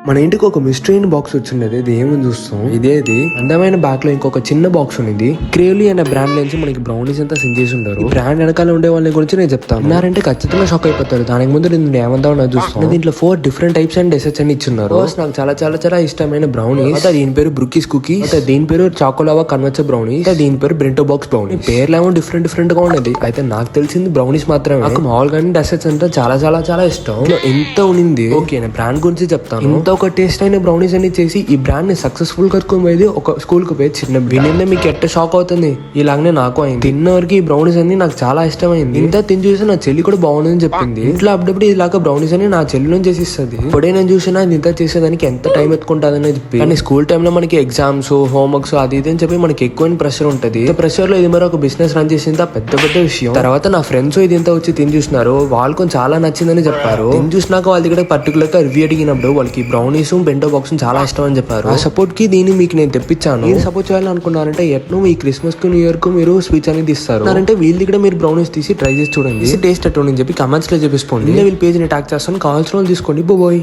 మన ఇంటికి ఒక మిస్టరీ బాక్స్ వచ్చిండేది. ఇది ఏమని చూస్తాం, ఇదేది అందమైన బ్యాగ్ లో ఇంకొక చిన్న బాక్స్ ఉంది. క్రేవ్లీ అనే బ్రాండ్ నుంచి మనకి బ్రౌనీస్ అంతా సెండ్ చేసి ఉంటారు. బ్రాండ్ వెనకాల ఉండే వాళ్ళ గురించి నేను చెప్తాను. ఉన్నారంటే ఖచ్చితంగా షాక్ అయిపోతారు. దానికి ముందు నేను ఏమంతా చూస్తాను. దీంట్లో 4 డిఫరెంట్ టైప్స్ అండ్ డెసర్ట్స్ అని ఇచ్చున్నారు. నాకు చాలా చాలా చాలా ఇష్టమైన బ్రౌనీస్. దీని పేరు బ్రూకీస్ కుకీస్, దీని పేరు చాకోలావా కన్వర్చర్ బ్రౌనీస్, దీని పేరు బ్రెంటో బాక్స్ బ్రౌనీ. పేర్లేమో డిఫరెంట్ డిఫరెంట్ గా ఉండేది. అయితే నాకు తెలిసింది బ్రౌనీస్ మాత్రమే. నాకు మామూలుగా డెసర్ట్స్ అంటే చాలా చాలా చాలా ఇష్టం. ఎంత ఉనింది. ఓకే, నేను బ్రాండ్ గురించి చెప్తాను. ఇంత ఒక టేస్ట్ అయిన బ్రౌనీస్ అని చేసి ఈ బ్రాండ్ ని సక్సెస్ఫుల్ కట్టుకుని పోయేది ఒక స్కూల్ కు పోయి చిన్న వినిందే మీకు ఎట్ట షాక్ అవుతుంది. ఇలాగనే నాకు అయింది. తిన్న వరకు ఈ బ్రౌనీస్ అన్ని నాకు చాలా ఇష్టమైంది. ఇంత తిని చూసి నా చెల్లి కూడా బాగుందని చెప్పింది. ఇంట్లో అప్పుడప్పుడు ఇలాగ బ్రౌనీస్ అని నా చెల్లి నుంచి చేసిస్తుంది. ఇప్పుడే నేను చూసినా ఇంత చేసేదానికి ఎంత టైం ఎత్తుకుంటుందని చెప్పి. కానీ స్కూల్ టైంలో మనకి ఎగ్జామ్స్, హోంవర్క్స్ అది ఇది అని చెప్పి మనకి ఎక్కువ ప్రెషర్ ఉంటుంది. ప్రెషర్ లో ఇది మరి ఒక బిజినెస్ రన్ చేసింది పెద్ద పెద్ద విషయం. తర్వాత నా ఫ్రెండ్స్ ఇది ఇంత వచ్చి తిని చూసినారు. వాళ్ళకు చాలా నచ్చిందని చెప్పారు. తిని చూసినాక వాళ్ళ దగ్గర పర్టికులర్ గా రివ్యూ అడిగినప్పుడు వాళ్ళకి బ్రౌనీస్ బెంటో బాక్స్ చాలా ఇష్టం అని చెప్పారు. ఆ సపోర్ట్ కి దీన్ని మీకు నేను తెప్పించాను. మీరు సపోర్ట్ చేయాలనుకున్నారంటే ఎట్నో ఈ క్రిస్మస్ కు న్యూ ఇయర్ కు మీరు స్వీట్స్ అనేది ఇస్తారు అంటే వీళ్ళ దగ్గర మీరు బ్రౌనీస్ తీసి ట్రై చేసి చూడండి. టేస్ట్ ఎట్టు అని చెప్పి కమెంట్స్ లో చెప్పేసుకోండి. వీళ్ళ పేజ్ ని ట్యాగ్ చేస్తాను. కావాల్సిన వాళ్ళు తీసుకోండి. బాయ్.